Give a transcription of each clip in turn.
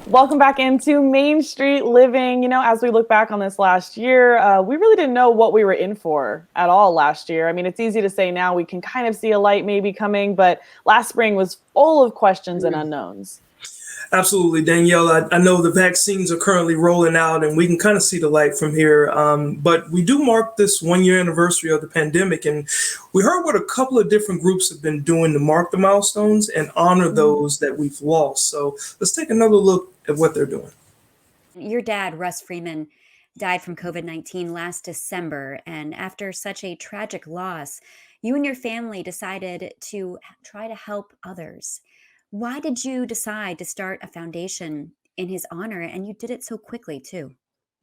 Welcome back into Main Street Living. As we look back on this last year, we really didn't know what we were in for at all last year. I mean, it's easy to say now we can kind of see a light maybe coming, but last spring was full of questions and unknowns. Absolutely, Danielle. I know the vaccines are currently rolling out and we can kind of see the light from here. But we do mark this 1 year anniversary of the pandemic. And we heard what a couple of different groups have been doing to mark the milestones and honor those that we've lost. So let's take another look at what they're doing. Your dad, Russ Freeman, died from COVID-19 last December. And after such a tragic loss, you and your family decided to try to help others. Why did you decide to start a foundation in his honor? And you did it so quickly, too.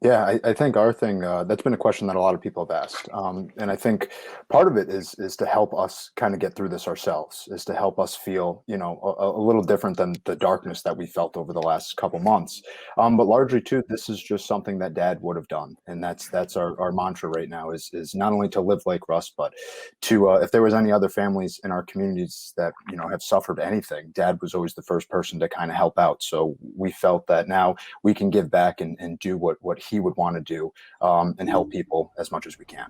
Yeah, I think our thing, that's been a question that a lot of people have asked. And I think part of it is to help us kind of get through this ourselves, is to help us feel, a little different than the darkness that we felt over the last couple months. But largely too, this is just something that Dad would have done. And that's our mantra right now is not only to live like Russ, but to, if there was any other families in our communities that, have suffered anything, Dad was always the first person to kind of help out. So we felt that now we can give back and do what he would want to do and help people as much as we can.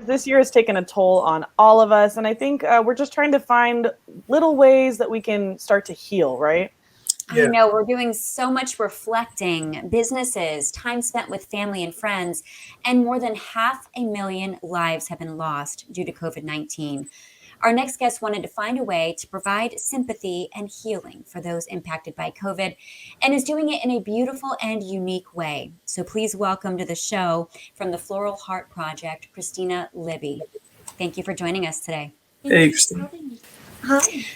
This year has taken a toll on all of us, and I think we're just trying to find little ways that we can start to heal, right? I know we're doing so much reflecting, businesses, time spent with family and friends, and more than 500,000 lives have been lost due to COVID-19. Our next guest wanted to find a way to provide sympathy and healing for those impacted by COVID and is doing it in a beautiful and unique way. So please welcome to the show from the Floral Heart Project, Christina Libby. Thank you for joining us today. Hey, Christina. Hi.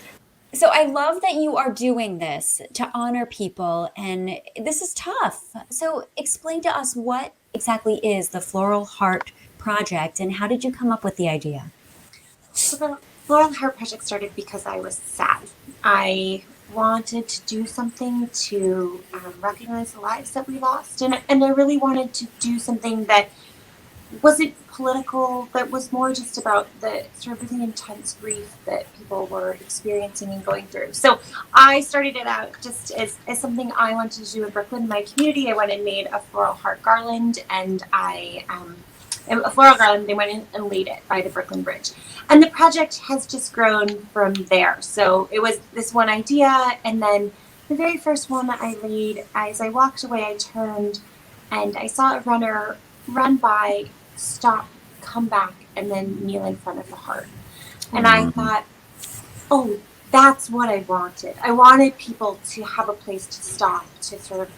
So I love that you are doing this to honor people, and this is tough. So explain to us what exactly is the Floral Heart Project and how did you come up with the idea? So the Floral Heart Project started because I was sad. I wanted to do something to recognize the lives that we lost. And I really wanted to do something that wasn't political, but was more just about the sort of really intense grief that people were experiencing and going through. So I started it out just as something I wanted to do in Brooklyn, my community. I went and made a floral heart garland, and a floral garland, they went in and laid it by the Brooklyn Bridge. And the project has just grown from there. So it was this one idea, and then the very first one that I laid, as I walked away, I turned and I saw a runner run by, stop, come back, and then kneel in front of the heart. And I thought, oh, that's what I wanted. I wanted people to have a place to stop, to sort of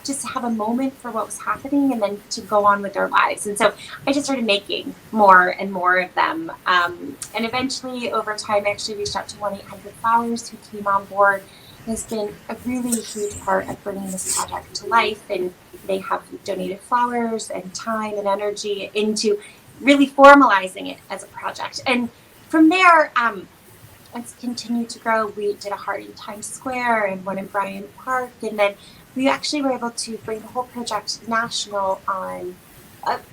just have a moment for what was happening and then to go on with their lives. And so I just started making more and more of them. And eventually over time, I actually reached out to 1-800-Flowers, who came on board, has been a really huge part of bringing this project to life. And they have donated flowers and time and energy into really formalizing it as a project. And from there, it's continued to grow. We did a heart in Times Square and one in Bryant Park, and then we actually were able to bring the whole project national on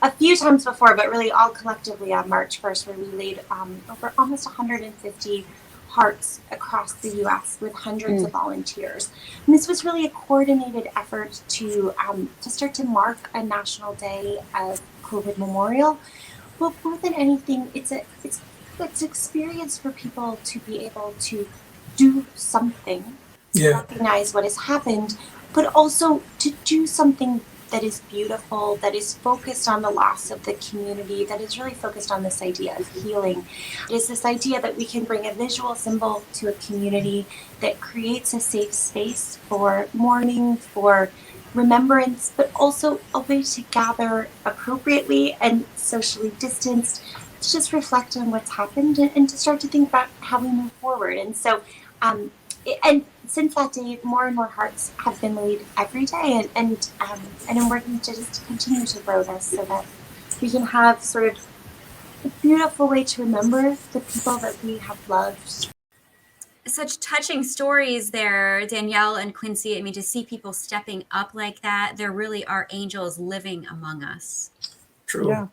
a few times before, but really all collectively on March 1st, where we laid over almost 150 hearts across the U.S. with hundreds of volunteers. And this was really a coordinated effort to start to mark a national day of COVID memorial. But more than anything, it's experience for people to be able to do something, to recognize what has happened, but also to do something that is beautiful, that is focused on the loss of the community, that is really focused on this idea of healing. It is this idea that we can bring a visual symbol to a community that creates a safe space for mourning, for remembrance, but also a way to gather appropriately and socially distanced, to just reflect on what's happened and to start to think about how we move forward. And so, and since that day, more and more hearts have been laid every day, and I'm working to just continue to grow this so that we can have sort of a beautiful way to remember the people that we have loved. Such touching stories there, Danielle and Quincy. I mean, to see people stepping up like that, there really are angels living among us. True. Yeah.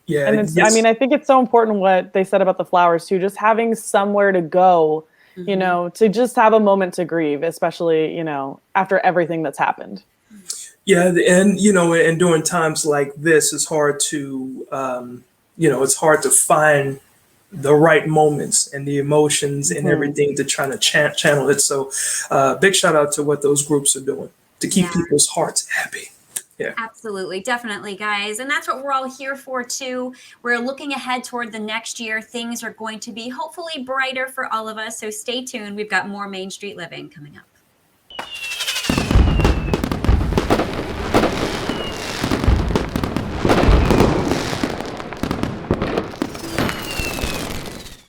Yeah. And I think it's so important what they said about the flowers too, just having somewhere to go you know, to just have a moment to grieve, especially, you know, after everything that's happened. Yeah, and you know, and during times like this, it's hard to, you know, it's hard to find the right moments and the emotions and everything to try to channel it. So, big shout out to what those groups are doing to keep people's hearts happy. Yeah. Absolutely. Definitely, guys. And that's what we're all here for, too. We're looking ahead toward the next year. Things are going to be hopefully brighter for all of us. So stay tuned. We've got more Main Street Living coming up.